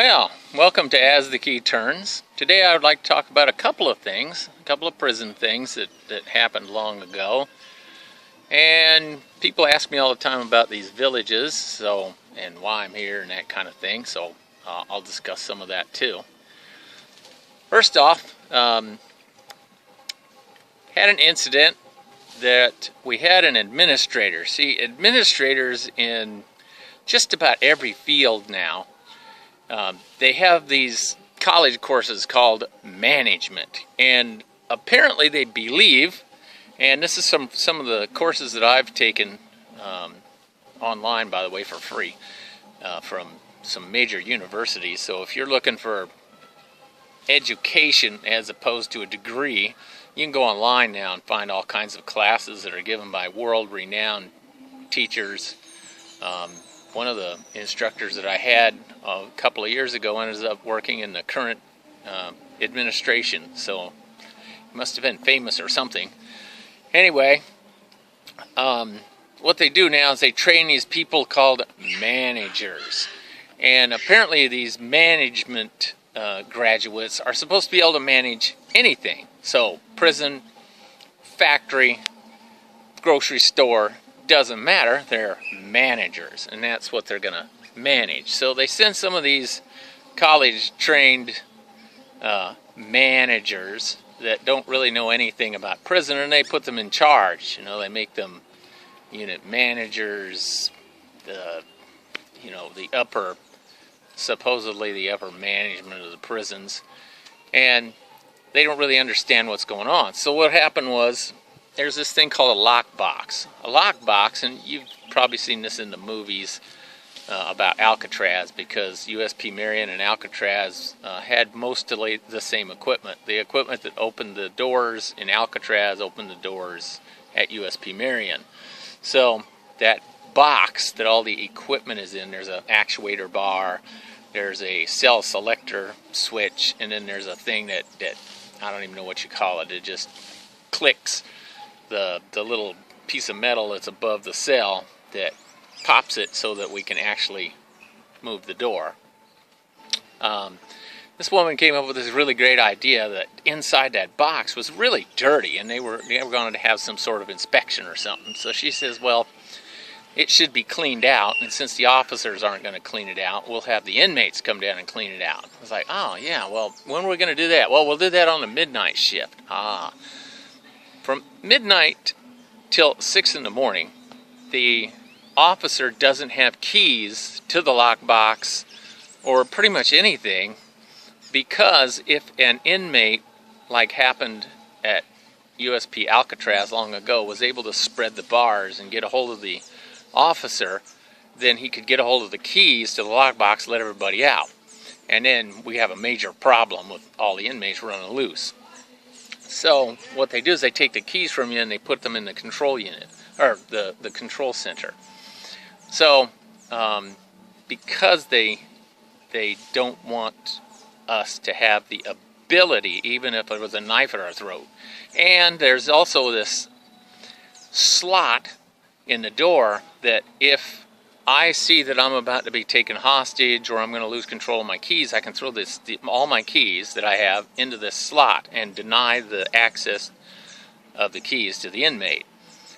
Well, welcome to As the Key Turns. Today I would like to talk about a couple of things, a couple of prison things that happened long ago. And people ask me all the time about these villages, and why I'm here and that kind of thing, so I'll discuss some of that too. First off, had an incident that we had an administrator. See, administrators in just about every field now, they have these college courses called management, and apparently they believe, and this is some of the courses that I've taken online, by the way, for free from some major universities. So if you're looking for education as opposed to a degree, you can go online now and find all kinds of classes that are given by world-renowned teachers. One of the instructors that I had a couple of years ago ended up working in the current administration, so he must have been famous or something. Anyway, what they do now is they train these people called managers, and apparently these management graduates are supposed to be able to manage anything. So prison, factory, grocery store, doesn't matter, they're managers, and that's what they're gonna manage. So they send some of these college trained managers that don't really know anything about prison, and they put them in charge. You know, they make them unit managers, the upper, supposedly the upper management of the prisons, and they don't really understand what's going on. So what happened was, there's this thing called a lockbox. A lockbox, and you've probably seen this in the movies about Alcatraz, because USP Marion and Alcatraz had mostly the same equipment. The equipment that opened the doors in Alcatraz opened the doors at USP Marion. So that box that all the equipment is in, there's an actuator bar, there's a cell selector switch, and then there's a thing that I don't even know what you call it. It just clicks the little piece of metal that's above the cell that pops it so that we can actually move the door. This woman came up with this really great idea that inside that box was really dirty, and they were going to have some sort of inspection or something. So she says, well, it should be cleaned out, and since the officers aren't going to clean it out, we'll have the inmates come down and clean it out. I was like, oh yeah, well, when are we going to do that? Well, we'll do that on the midnight shift. From midnight till 6 in the morning, the officer doesn't have keys to the lockbox or pretty much anything, because if an inmate, like happened at USP Alcatraz long ago, was able to spread the bars and get a hold of the officer, then he could get a hold of the keys to the lockbox, let everybody out. And then we have a major problem with all the inmates running loose. So what they do is they take the keys from you and they put them in the control unit, or the control center. So because they don't want us to have the ability, even if it was a knife at our throat. And there's also this slot in the door that if I see that I'm about to be taken hostage or I'm going to lose control of my keys, I can throw all my keys that I have into this slot and deny the access of the keys to the inmate.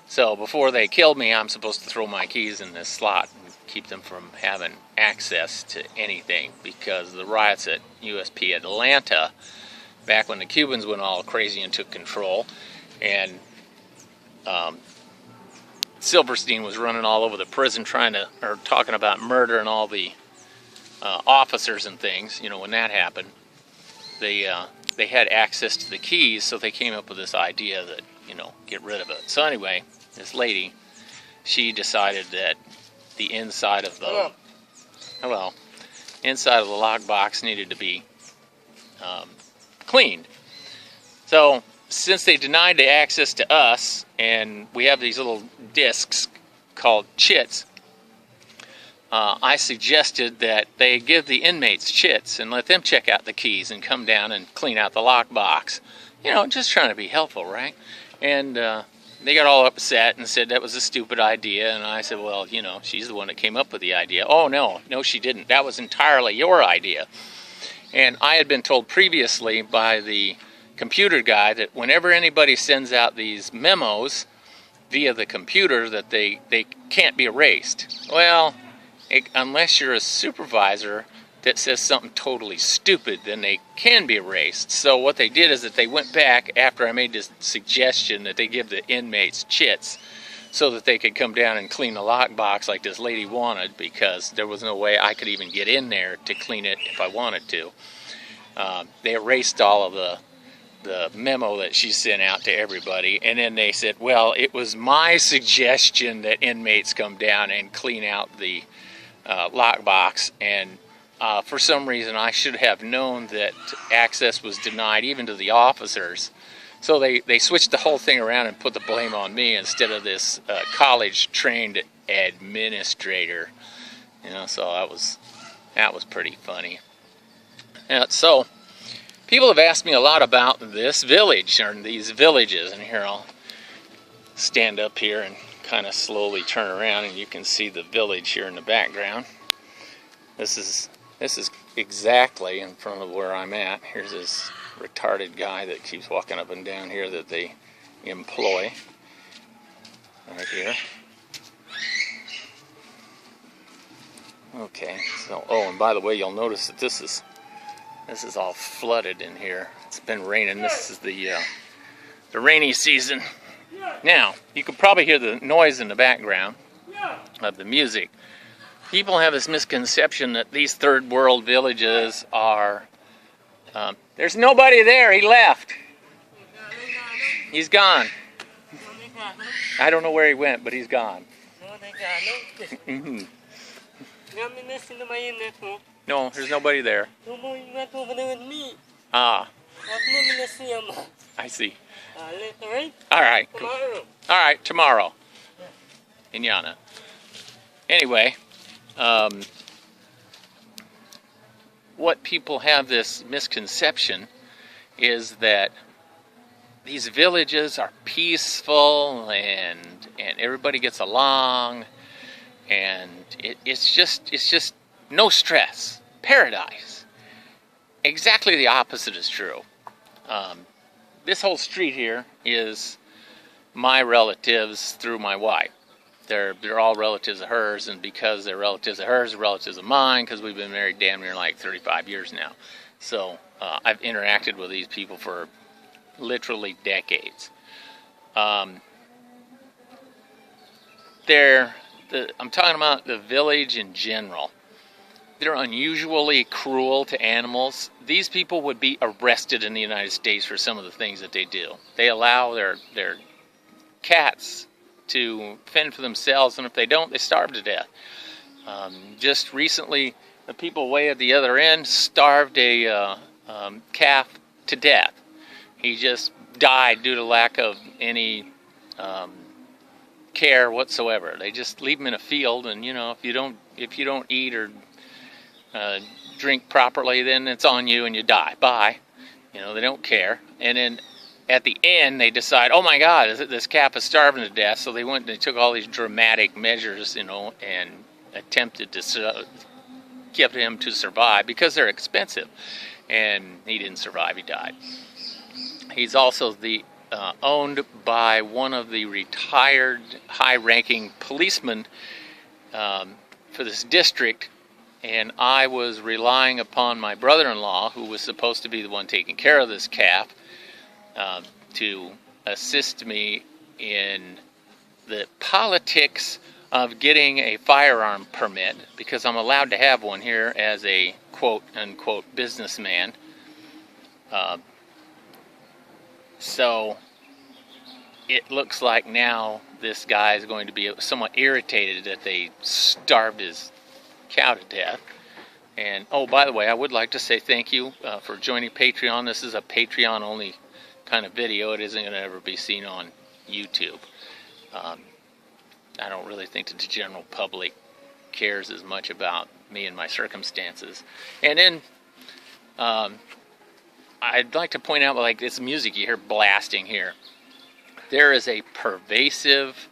So before they kill me, I'm supposed to throw my keys in this slot and keep them from having access to anything, because the riots at USP Atlanta, back when the Cubans went all crazy and took control, and Silverstein was running all over the prison talking about murder and all the officers and things. You know, when that happened, they had access to the keys, so they came up with this idea that, get rid of it. So anyway, this lady, she decided that the inside of the inside of the lockbox needed to be cleaned. So since they denied the access to us, and we have these little discs called chits, I suggested that they give the inmates chits and let them check out the keys and come down and clean out the lockbox. Just trying to be helpful, right? And they got all upset and said that was a stupid idea. And I said, well, you know, she's the one that came up with the idea. Oh, no, she didn't. That was entirely your idea. And I had been told previously by the computer guy that whenever anybody sends out these memos via the computer that they can't be erased. Well, unless you're a supervisor that says something totally stupid, then they can be erased. So what they did is that they went back after I made this suggestion that they give the inmates chits so that they could come down and clean the lockbox like this lady wanted, because there was no way I could even get in there to clean it if I wanted to. They erased all of the memo that she sent out to everybody, and then they said, well, it was my suggestion that inmates come down and clean out the lockbox, and for some reason I should have known that access was denied even to the officers. So they switched the whole thing around and put the blame on me instead of this college-trained administrator. You know, so that was pretty funny. So people have asked me a lot about this village, or these villages, and here I'll stand up here and kind of slowly turn around, and you can see the village here in the background. This is exactly in front of where I'm at. Here's this retarded guy that keeps walking up and down here that they employ right here. Okay, so and by the way, you'll notice that this is all flooded in here. It's been raining. This is the rainy season. Now, you can probably hear the noise in the background of the music. People have this misconception that these third world villages are... there's nobody there. He left. He's gone. I don't know where he went, but he's gone. No, there's nobody there. Ah. I see. All right. Cool. All right, tomorrow. Inyana. Anyway, what people have this misconception is that these villages are peaceful and everybody gets along, and it's just no stress, paradise. Exactly the opposite is true. This whole street here is my relatives through my wife. They're all relatives of hers, and because they're relatives of hers, they're relatives of mine, because we've been married damn near like 35 years now. So I've interacted with these people for literally decades. I'm talking about the village in general. They're unusually cruel to animals. These people would be arrested in the United States for some of the things that they do. They allow their cats to fend for themselves, and if they don't, they starve to death. Just recently, the people way at the other end starved a calf to death. He just died due to lack of any care whatsoever. They just leave him in a field, and you know, if you don't eat or drink properly, then it's on you and you die. Bye. You know, they don't care. And then at the end, they decide, oh my God, this calf is starving to death. So they went and they took all these dramatic measures, you know, and attempted to get him to survive because they're expensive. And he didn't survive. He died. He's also owned by one of the retired high-ranking policemen for this district. And I was relying upon my brother-in-law, who was supposed to be the one taking care of this calf, to assist me in the politics of getting a firearm permit, because I'm allowed to have one here as a quote-unquote businessman. So it looks like now this guy is going to be somewhat irritated that they starved his cow to death. And oh, by the way, I would like to say thank you for joining Patreon. This is a Patreon only kind of video. It isn't going to ever be seen on YouTube. I don't really think that the general public cares as much about me and my circumstances. And then I'd like to point out, like, this music you hear blasting here. there is a pervasive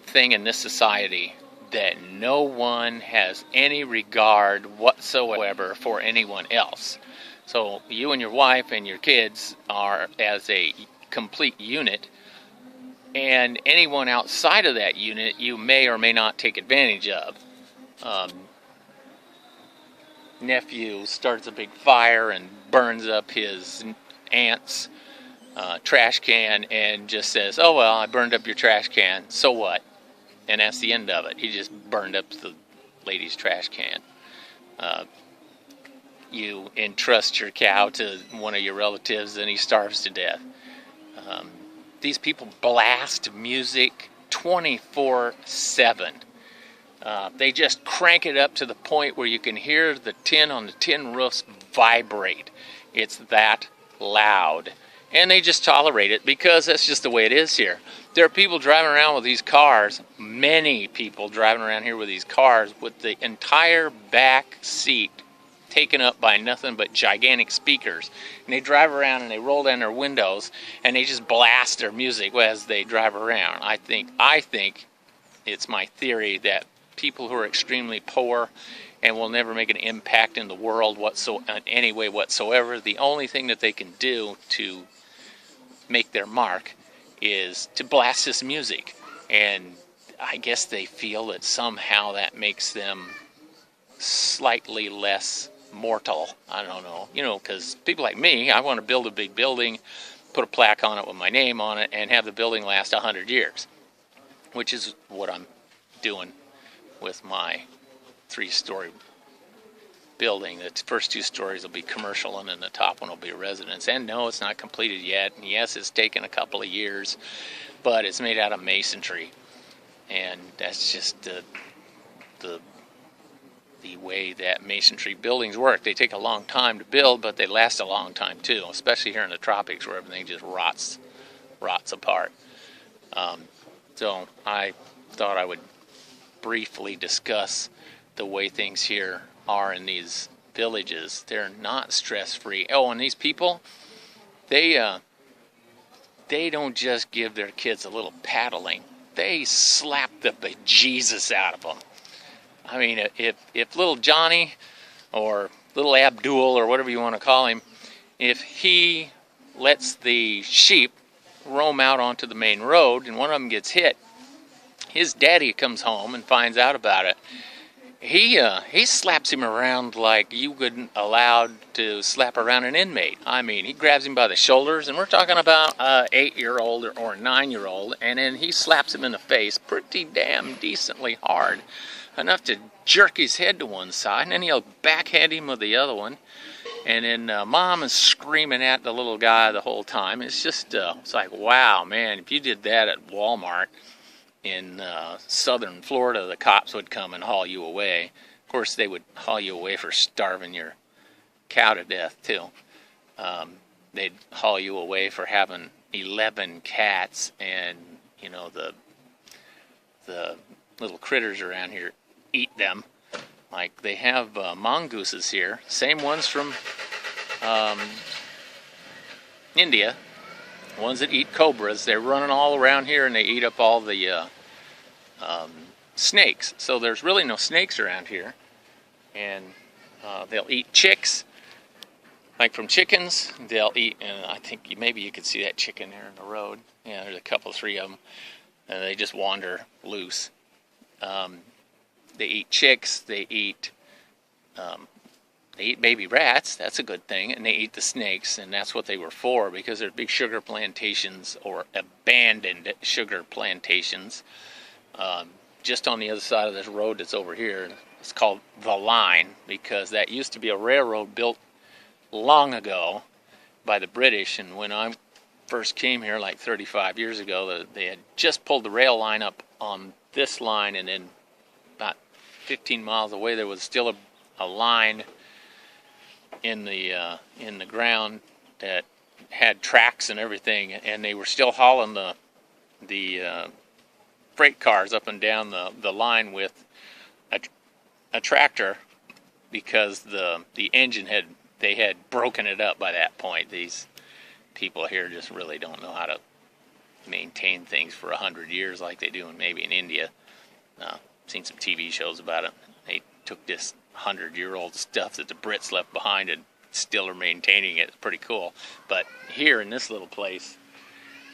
thing in this society that no one has any regard whatsoever for anyone else. So you and your wife and your kids are as a complete unit, and anyone outside of that unit you may or may not take advantage of. Nephew starts a big fire and burns up his aunt's trash can and just says, "Oh well, I burned up your trash can, so what?" And that's the end of it. He just burned up the lady's trash can. You entrust your cow to one of your relatives and he starves to death. These people blast music 24/7. They just crank it up to the point where you can hear the tin on the tin roofs vibrate. It's that loud. And they just tolerate it because that's just the way it is here. There are people driving around with these cars, many people driving around here with these cars with the entire back seat taken up by nothing but gigantic speakers. And they drive around and they roll down their windows and they just blast their music as they drive around. I think it's my theory that people who are extremely poor and will never make an impact in the world in any way whatsoever, the only thing that they can do to make their mark is to blast this music. And I guess they feel that somehow that makes them slightly less mortal. I don't know. Because people like me, I want to build a big building, put a plaque on it with my name on it, and have the building last 100 years, which is what I'm doing with my 3-story building. The first 2 stories will be commercial and then the top one will be a residence. And no, it's not completed yet. And yes, it's taken a couple of years, but it's made out of masonry. And that's just the way that masonry buildings work. They take a long time to build, but they last a long time too, especially here in the tropics where everything just rots apart. So I thought I would briefly discuss the way things here are in these villages. They're not stress-free. Oh, and these people, they don't just give their kids a little paddling. They slap the bejesus out of them. I mean, if little Johnny or little Abdul or whatever you want to call him, if he lets the sheep roam out onto the main road and one of them gets hit, his daddy comes home and finds out about it. He slaps him around like you wouldn't allowed to slap around an inmate. I mean, he grabs him by the shoulders, and we're talking about an 8-year-old or 9-year-old, and then he slaps him in the face pretty damn decently hard, enough to jerk his head to one side, and then he'll backhand him with the other one. And then mom is screaming at the little guy the whole time. It's just, it's like, wow, man, if you did that at Walmart in southern Florida, the cops would come and haul you away. Of course, they would haul you away for starving your cow to death, too. They'd haul you away for having 11 cats, and, the little critters around here eat them. Like, they have mongooses here, same ones from India, ones that eat cobras. They're running all around here and they eat up all the snakes. So there's really no snakes around here. And they'll eat chicks, like from chickens. They'll eat, and I think maybe you could see that chicken there in the road. Yeah, there's a couple, 3 of them. And they just wander loose. They eat chicks, they eat baby rats, that's a good thing, and they eat the snakes, and that's what they were for, because there's big sugar plantations, or abandoned sugar plantations, just on the other side of this road that's over here. It's called the Line, because that used to be a railroad built long ago by the British, and when I first came here like 35 years ago, they had just pulled the rail line up on this line, and then about 15 miles away there was still a line in the ground that had tracks and everything, and they were still hauling the freight cars up and down the line with a tractor, because the engine had broken it up by that point. These people here just really don't know how to maintain things for 100 years like they do maybe in India. Seen some TV shows about it. They took this 100-year-old stuff that the Brits left behind and still are maintaining it. It's pretty cool. But here in this little place,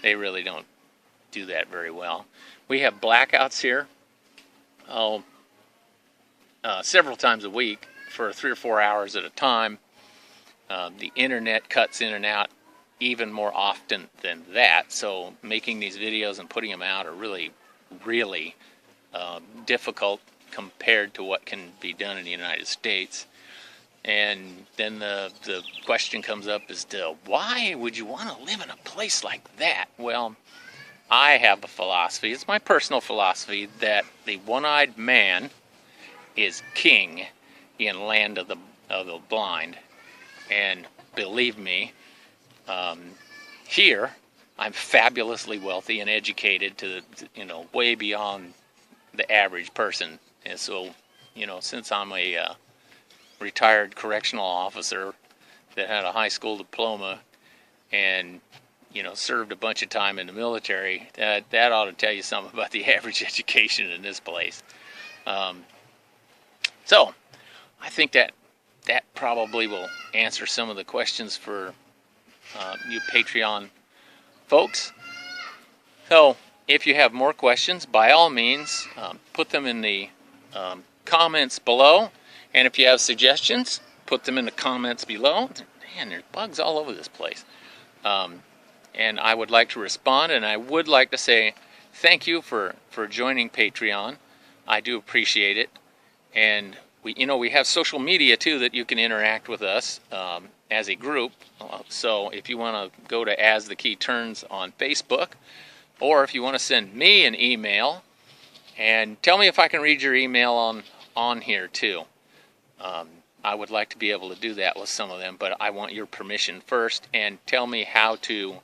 they really don't do that very well. We have blackouts here several times a week for 3 or 4 hours at a time. The internet cuts in and out even more often than that, so making these videos and putting them out are really, really difficult compared to what can be done in the United States. And then the question comes up as to why would you want to live in a place like that? Well, I have a philosophy, it's my personal philosophy, that the one-eyed man is king in land of the blind. And believe me, here I'm fabulously wealthy and educated to way beyond the average person. And so, since I'm a retired correctional officer that had a high school diploma and served a bunch of time in the military, that ought to tell you something about the average education in this place. So I think that probably will answer some of the questions for you Patreon folks. So if you have more questions, by all means, put them in the comments below. And if you have suggestions, put them in the comments below. Man, there's bugs all over this place. And I would like to respond, and I would like to say thank you for joining Patreon. I do appreciate it. And we have social media too that you can interact with us as a group. So if you want to go to As the Key Turns on Facebook, or if you want to send me an email, and tell me if I can read your email on here too. I would like to be able to do that with some of them, but I want your permission first, and tell me how to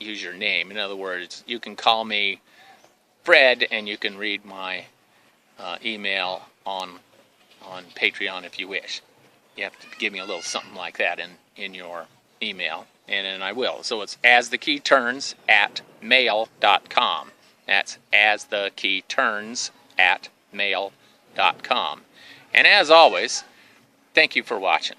use your name. In other words, you can call me Fred, and you can read my email on Patreon if you wish. You have to give me a little something like that in your email, and then I will. So it's asthekeyturns@mail.com. That's asthekeyturns@mail.com. And as always, thank you for watching.